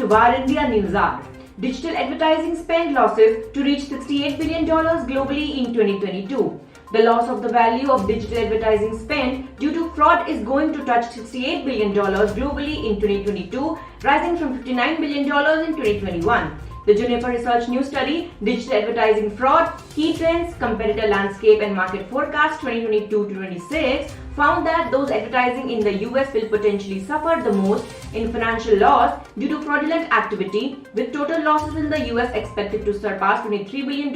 to VARINDIA News Hour. Digital advertising spend losses to reach $68 billion globally in 2022. The loss of the value of digital advertising spend due to fraud is going to touch $68 billion globally in 2022, rising from $59 billion in 2021. The Juniper Research new study, Digital Advertising Fraud, Key Trends, Competitor Landscape and Market Forecast 2022-26 found that those advertising in the US will potentially suffer the most in financial loss due to fraudulent activity, with total losses in the US expected to surpass $23 billion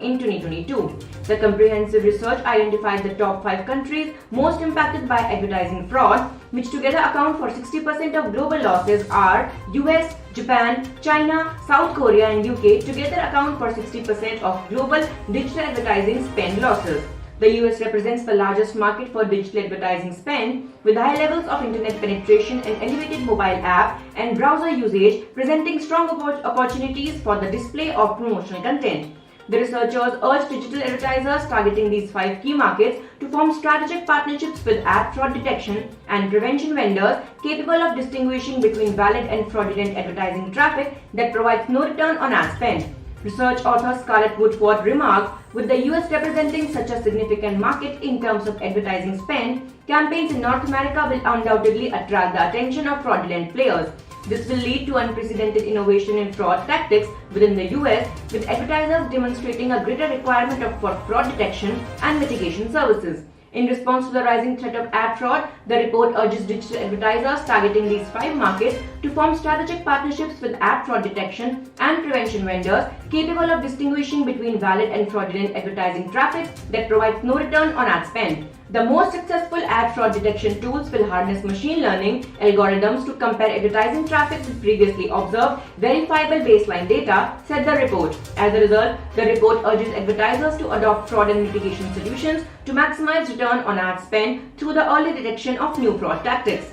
in 2022. The comprehensive research identified the top 5 countries most impacted by advertising fraud, which together account for 60% of global losses are US, Japan, China, South Korea and UK together account for 60% of global digital advertising spend losses. The US represents the largest market for digital advertising spend, with high levels of internet penetration and elevated mobile app and browser usage, presenting strong opportunities for the display of promotional content. The researchers urged digital advertisers targeting these 5 key markets to form strategic partnerships with ad fraud detection and prevention vendors capable of distinguishing between valid and fraudulent advertising traffic that provides no return on ad spend. Research author Scarlett Woodford remarked, with the US representing such a significant market in terms of advertising spend, campaigns in North America will undoubtedly attract the attention of fraudulent players. This will lead to unprecedented innovation in fraud tactics within the US, with advertisers demonstrating a greater requirement for fraud detection and mitigation services. In response to the rising threat of ad fraud, the report urges digital advertisers targeting these 5 markets to form strategic partnerships with ad fraud detection and prevention vendors capable of distinguishing between valid and fraudulent advertising traffic that provides no return on ad spend. The most successful ad fraud detection tools will harness machine learning algorithms to compare advertising traffic with previously observed verifiable baseline data, said the report. As a result, the report urges advertisers to adopt fraud and mitigation solutions to maximize return on ad spend through the early detection of new fraud tactics.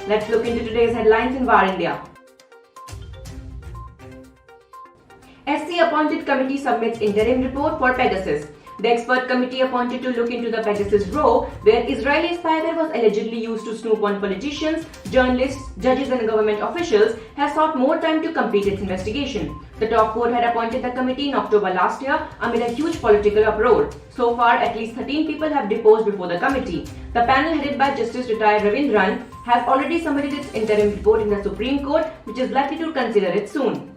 Let's look into today's headlines in VARINDIA. SC appointed committee submits interim report for Pegasus. The expert committee appointed to look into the Pegasus row, where Israeli spyware was allegedly used to snoop on politicians, journalists, judges and government officials, has sought more time to complete its investigation. The top court had appointed the committee in October last year amid a huge political uproar. So far, at least 13 people have deposed before the committee. The panel headed by Justice retired Ravindran has already submitted its interim report in the Supreme Court, which is likely to consider it soon.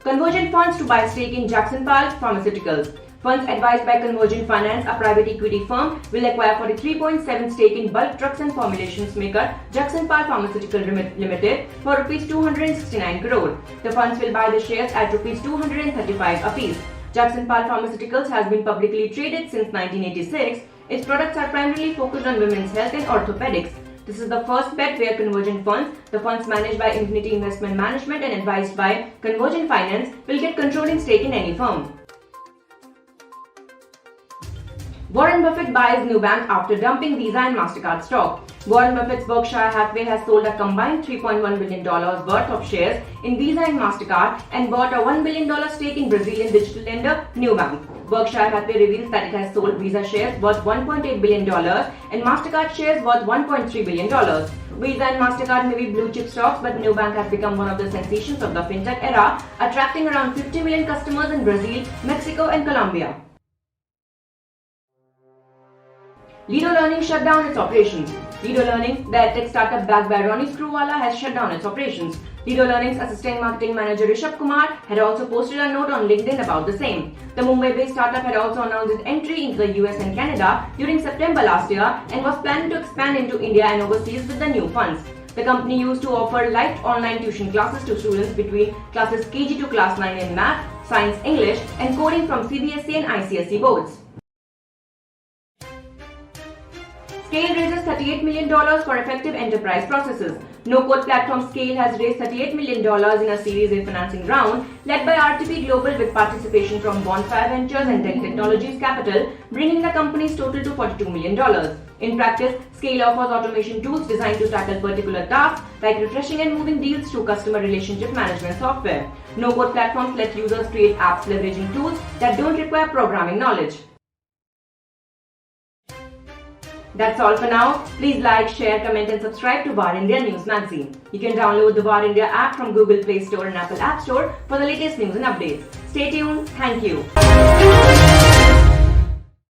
Convergent funds to buy stake in Jagsonpal Pharmaceuticals. Funds advised by Convergent Finance, a private equity firm, will acquire 43.7% stake in bulk drugs and formulations maker Jagsonpal Pharmaceuticals Limited for Rs 269 crore. The funds will buy the shares at Rs 235 apiece. Jagsonpal Pharmaceuticals has been publicly traded since 1986. Its products are primarily focused on women's health and orthopedics. This is the first bet where Convergent funds, the funds managed by Infinity Investment Management and advised by Convergent Finance, will get controlling stake in any firm. Warren Buffett buys Nubank after dumping Visa and Mastercard stock. Warren Buffett's Berkshire Hathaway has sold a combined $3.1 billion worth of shares in Visa and Mastercard and bought a $1 billion stake in Brazilian digital lender Nubank. Berkshire Hathaway reveals that it has sold Visa shares worth $1.8 billion and Mastercard shares worth $1.3 billion. Visa and Mastercard may be blue chip stocks, but Nubank has become one of the sensations of the fintech era, attracting around 50 million customers in Brazil, Mexico and Colombia. Lido Learning shut down its operations. Lido Learning, the tech startup backed by Ronnie Screwvala, has shut down its operations. Lido Learning's assistant marketing manager Rishabh Kumar had also posted a note on LinkedIn about the same. The Mumbai-based startup had also announced its entry into the US and Canada during September last year and was planning to expand into India and overseas with the new funds. The company used to offer light online tuition classes to students between classes KG to class 9 in math, science, English and coding from CBSE and ICSE boards. Skael raises $38 million for effective enterprise processes. No-code platform Skael has raised $38 million in a Series A financing round led by RTP Global with participation from Bonfire Ventures and Dell Technologies Capital, bringing the company's total to $42 million. In practice, Skael offers automation tools designed to tackle particular tasks like refreshing and moving deals through customer relationship management software. No-code platforms let users create apps leveraging tools that don't require programming knowledge. That's all for now. Please like, share, comment and subscribe to VARINDIA News magazine. You can download the VARINDIA app from Google Play Store and Apple App Store for the latest news and updates. Stay tuned. Thank you.